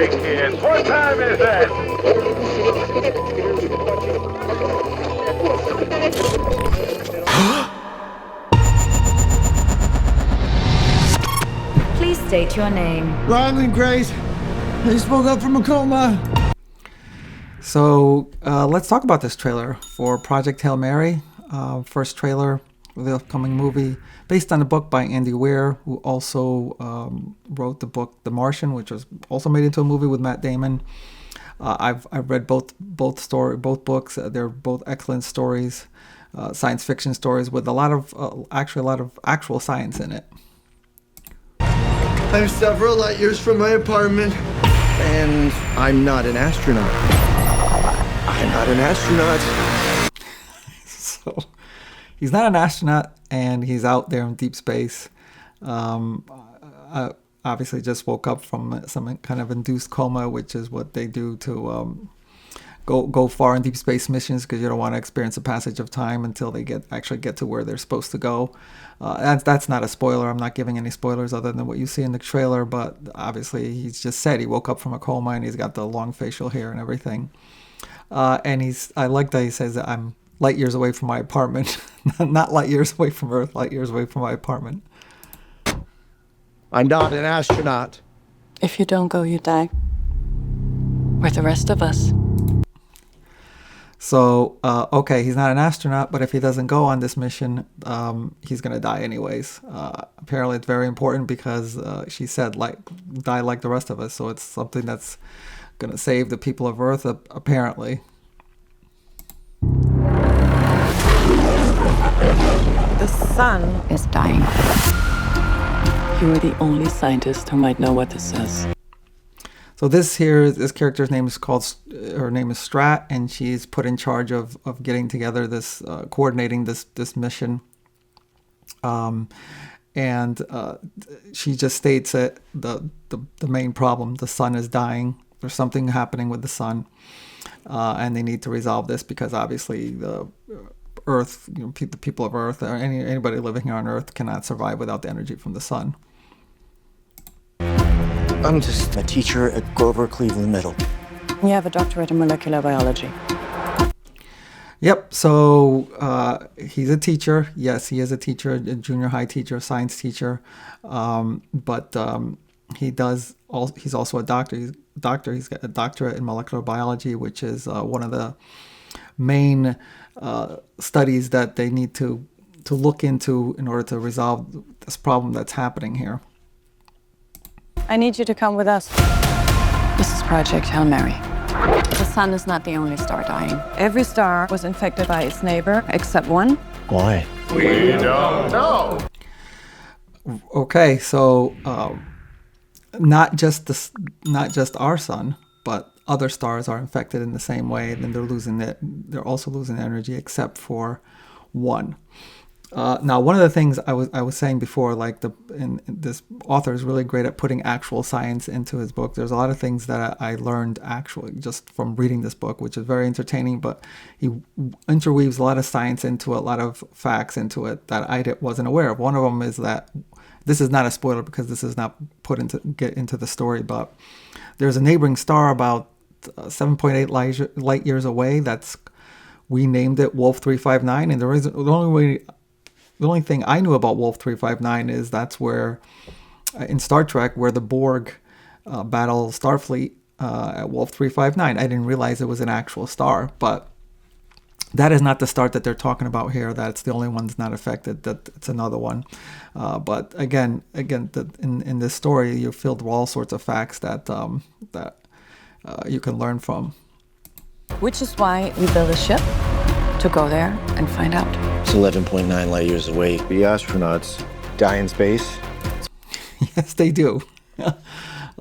morning, kids. What time is it? Please state your name. Ryan Grace. I just woke up from a coma. So let's talk about this trailer for Project Hail Mary. First trailer for the upcoming movie, based on a book by Andy Weir, who also wrote the book The Martian, which was also made into a movie with Matt Damon. I've read both books. They're both excellent stories, science fiction stories with a lot of actual science in it. I'm several light years from my apartment, and I'm not an astronaut. I'm not an astronaut. So he's not an astronaut, and he's out there in deep space. Obviously just woke up from some kind of induced coma, which is what they do to go far in deep space missions, because you don't want to experience the passage of time until they actually get to where they're supposed to go. That's not a spoiler. I'm not giving any spoilers other than what you see in the trailer, but obviously he's just said he woke up from a coma, and he's got the long facial hair and everything. And I like that he says that I'm light years away from my apartment. Not light years away from Earth, light years away from my apartment. I'm not an astronaut. If you don't go, you die. With the rest of us. So, okay, he's not an astronaut, but if he doesn't go on this mission, he's going to die anyways. Apparently it's very important because she said, die like the rest of us. So it's something that's going to save the people of Earth, apparently. The sun is dying. You are the only scientist who might know what this says. So this character's name is her name is Strat, and she's put in charge of getting together this, coordinating this mission. And she just states that the main problem, the sun is dying. There's something happening with the sun, and they need to resolve this because obviously the Earth, the people of Earth, or anybody living here on Earth cannot survive without the energy from the sun. I'm just a teacher at Grover Cleveland Middle. You have a doctorate in molecular biology. Yep, so he's a teacher. Yes, he is a teacher, a junior high teacher, a science teacher. But he's also a doctor. He's got a doctorate in molecular biology, which is one of the main studies that they need to look into in order to resolve this problem that's happening here. I need you to come with us. This is Project Hail Mary. The sun is not the only star dying. Every star was infected by its neighbor, except one. Why? We don't know. Okay, so not just our sun, but other stars are infected in the same way, and they're also losing energy, except for one. Now, one of the things I was saying before, this author is really great at putting actual science into his book. There's a lot of things that I learned actually just from reading this book, which is very entertaining. But he interweaves a lot of science into it, a lot of facts into it that I wasn't aware of. One of them is that this is not a spoiler because this is not get into the story, but there's a neighboring star about 7.8 light years away. We named it Wolf 359, and the only thing I knew about Wolf 359 is that's where, in Star Trek, where the Borg battle Starfleet at Wolf 359. I didn't realize it was an actual star, but that is not the star that they're talking about here. That's the only one that's not affected. That it's another one. But again, in this story, you're filled with all sorts of facts that you can learn from. Which is why we built a ship to go there and find out. It's 11.9 light years away. The astronauts die in space. Yes, they do.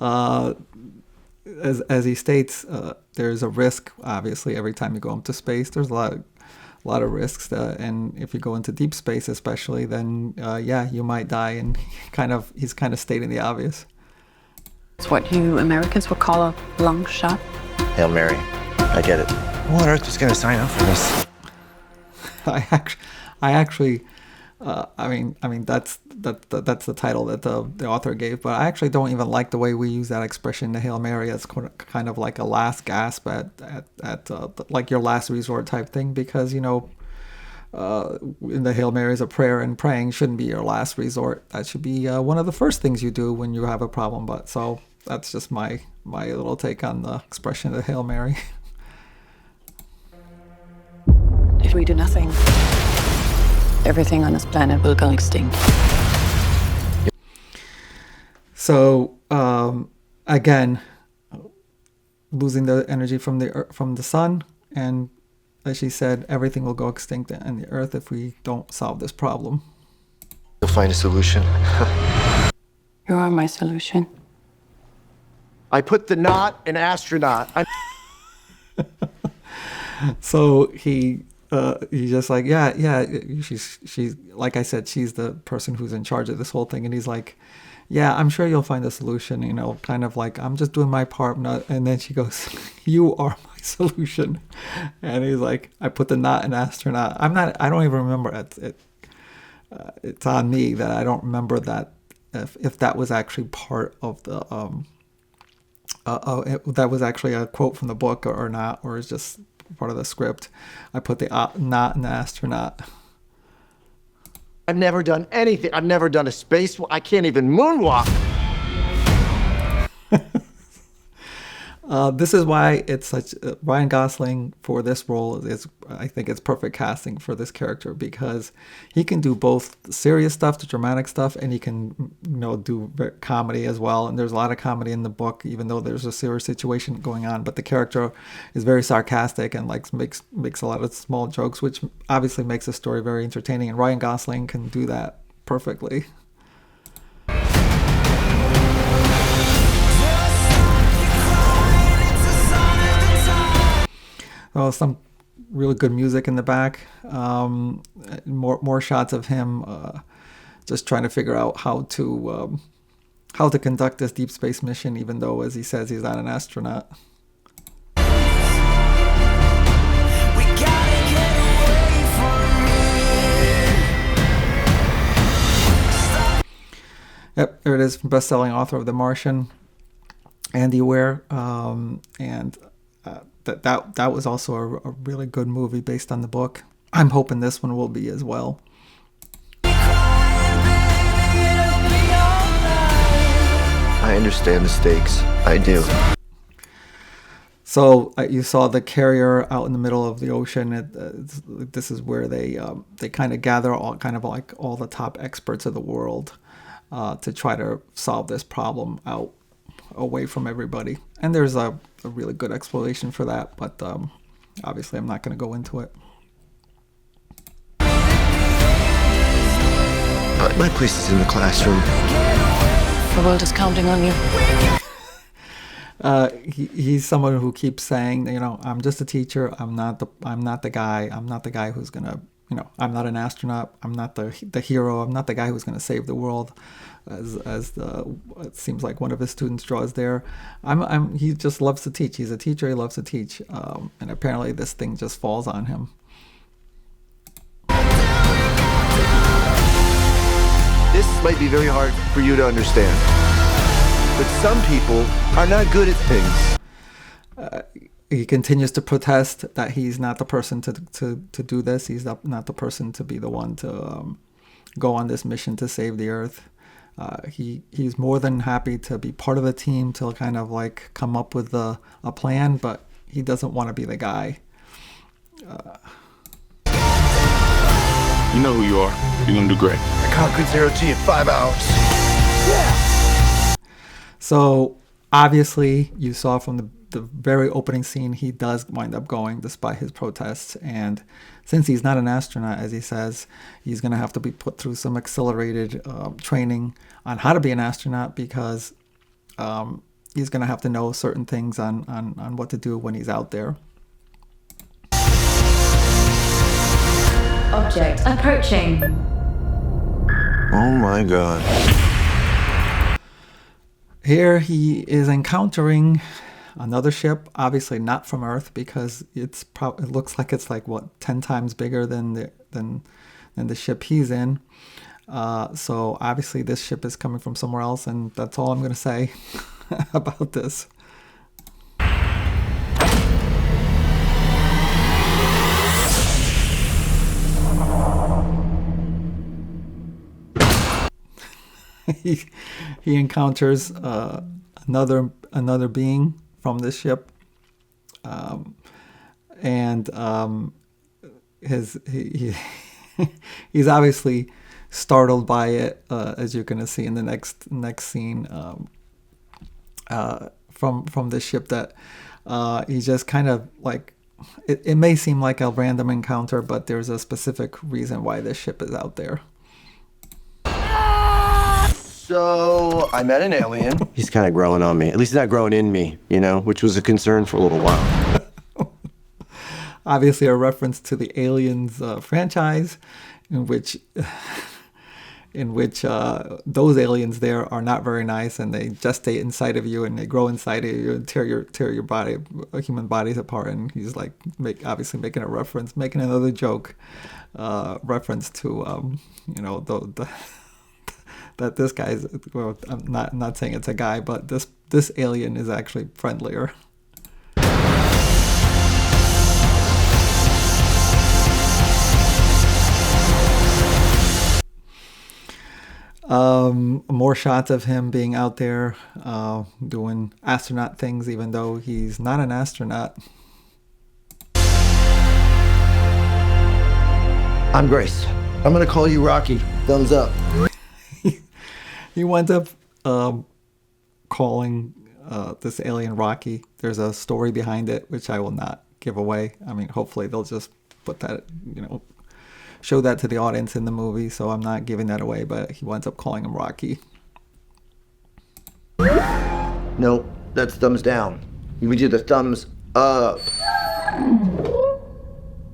As he states, there's a risk. Obviously, every time you go into space, there's a lot of risks. And if you go into deep space, especially, then you might die. And he's kind of stating the obvious. It's what you Americans would call a long shot. Hail Mary. I get it. Who on earth was going to sign up for this? I actually That's the title that the author gave. But I actually don't even like the way we use that expression, the Hail Mary. It's kind of like a last gasp at like your last resort type thing, because in the Hail Mary is a prayer, and praying shouldn't be your last resort. That should be one of the first things you do when you have a problem. But so that's just my little take on the expression of the Hail Mary. If we do nothing, everything on this planet will go extinct. So again, losing the energy from the sun, and as she said, everything will go extinct on the Earth if we don't solve this problem. You'll find a solution. You are my solution. I put the not in astronaut. So he's just like, yeah. She's like I said, she's the person who's in charge of this whole thing, and he's like, yeah, I'm sure you'll find a solution. Kind of like, I'm just doing my part. And then she goes, you are my solution. And he's like, I put the not in astronaut. I don't even remember it. It's on me that I don't remember that if that was actually part of the that was actually a quote from the book or not, or is just part of the script. I put the not in the astronaut. I've never done anything. I've never done a spacewalk. I can't even moonwalk. This is why it's such Ryan Gosling for this role is, I think it's perfect casting for this character, because he can do both serious stuff, the dramatic stuff, and he can do comedy as well. And there's a lot of comedy in the book, even though there's a serious situation going on. But the character is very sarcastic and makes a lot of small jokes, which obviously makes the story very entertaining. And Ryan Gosling can do that perfectly. Oh, some really good music in the back. More shots of him just trying to figure out how to conduct this deep space mission, even though, as he says, he's not an astronaut. Yep, there it is, best-selling author of The Martian, Andy Weir, and that was also a really good movie based on the book. I'm hoping this one will be as well. I understand the stakes. I do. So you saw the carrier out in the middle of the ocean. This is where they kind of gather all the top experts of the world to try to solve this problem out away from everybody. And there's a really good explanation for that, but obviously I'm not going to go into it. My place is in the classroom. The world is counting on you. He's someone who keeps saying, I'm just a teacher. I'm not the guy. I'm not the guy who's gonna, I'm not an astronaut. I'm not the hero. I'm not the guy who's gonna save the world. It seems like one of his students draws there. He just loves to teach. He's a teacher. He loves to teach. And apparently this thing just falls on him. This might be very hard for you to understand, but some people are not good at things. He continues to protest that he's not the person to do this. He's not the person to be the one to go on this mission to save the Earth. He's more than happy to be part of the team to kind of like come up with a plan, but he doesn't want to be the guy. You know who you are. You're going to do great. I conquered zero G in 5 hours. Yeah. So obviously you saw from the very opening scene, he does wind up going despite his protests. And since he's not an astronaut, as he says, he's going to have to be put through some accelerated training on how to be an astronaut, because he's going to have to know certain things on what to do when he's out there. Object approaching. Oh my God. Here he is encountering another ship, obviously not from Earth, because it looks like it's like 10 times bigger than than the ship he's in. So obviously this ship is coming from somewhere else, and that's all I'm going to say about this. he encounters another being from this ship, and he's obviously startled by it, as you're going to see in the next scene from this ship. That he's just kind of like, it may seem like a random encounter, but there's a specific reason why this ship is out there. So I met an alien. He's kind of growing on me. At least he's not growing in me, which was a concern for a little while. Obviously a reference to the Aliens franchise, in which those aliens there are not very nice, and they gestate inside of you and they grow inside of you and tear your body, human bodies apart. And he's like obviously making another joke, reference to that this guy's, well, I'm not saying it's a guy, but this alien is actually friendlier. More shots of him being out there doing astronaut things, even though he's not an astronaut. I'm Grace. I'm gonna call you Rocky. Thumbs up. He winds up calling this alien Rocky. There's a story behind it, which I will not give away. I mean, hopefully they'll just put that, show that to the audience in the movie, so I'm not giving that away, but he winds up calling him Rocky. No, that's thumbs down. You would do the thumbs up.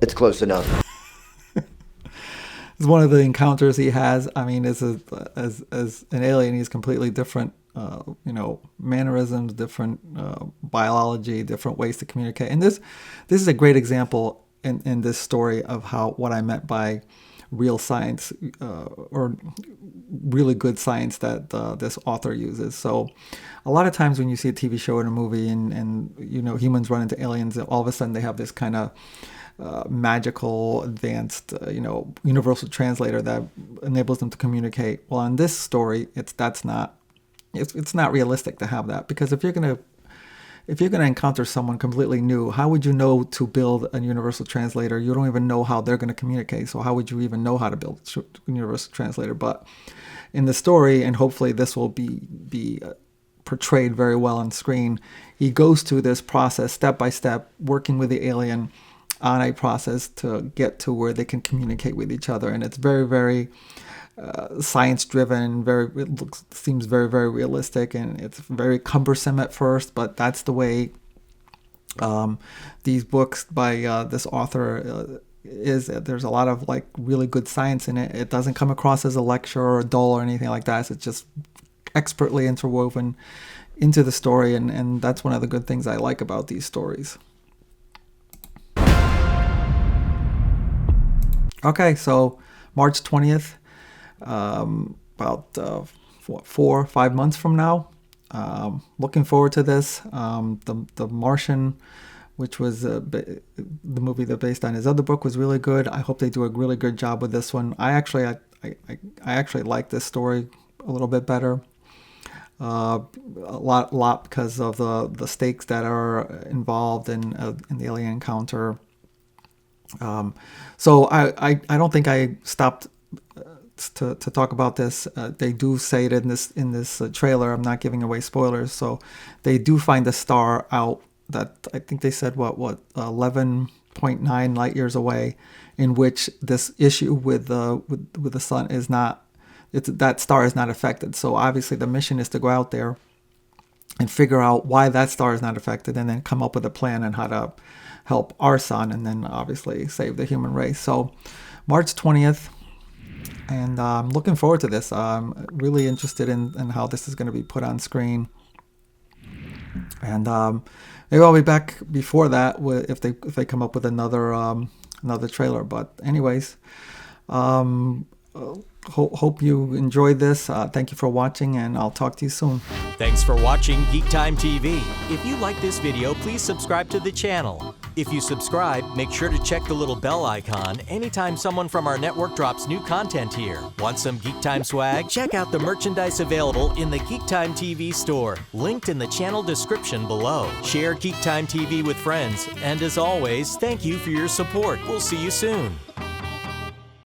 It's close enough. It's one of the encounters he has. I mean, as an alien, he's completely different, mannerisms, different biology, different ways to communicate. And this is a great example in this story of what I meant by real science, or really good science that this author uses. So a lot of times when you see a TV show or a movie and humans run into aliens, all of a sudden they have this kind of magical, advanced, universal translator that enables them to communicate. Well, in this story, it's not realistic to have that, because if you're gonna encounter someone completely new, how would you know to build a universal translator? You don't even know how they're going to communicate, so how would you even know how to build a universal translator? But in the story, and hopefully this will be portrayed very well on screen, he goes through this process step by step, working with the alien on a process to get to where they can communicate with each other. And it's very, very science driven, seems very, very realistic, and it's very cumbersome at first, but that's the way these books by this author is. There's a lot of really good science in it. It doesn't come across as a lecture or dull or anything like that. It's just expertly interwoven into the story, and that's one of the good things I like about these stories. Okay, so March 20th, about 4 or 5 months from now. Looking forward to this. The Martian, which was the movie that based on his other book, was really good. I hope they do a really good job with this one. I actually like this story a little bit better. A lot because of the stakes that are involved in the alien encounter. So I don't think I stopped to talk about this. They do say it in this trailer. I'm not giving away spoilers. So they do find a star out that I think they said 11.9 light years away, in which this issue with the sun is not. That star is not affected. So obviously the mission is to go out there and figure out why that star is not affected, and then come up with a plan on how to help our sun, and then obviously save the human race. So March 20th, and I'm looking forward to this. I'm really interested in how this is going to be put on screen, and maybe I'll be back before that if they come up with another trailer. But anyways, Hope you enjoyed this. Thank you for watching, and I'll talk to you soon. Thanks for watching GeekTime TV. If you like this video, please subscribe to the channel. If you subscribe, make sure to check the little bell icon anytime someone from our network drops new content here. Want some GeekTime swag? Check out the merchandise available in the GeekTime TV store, linked in the channel description below. Share GeekTime TV with friends, and as always, thank you for your support. We'll see you soon.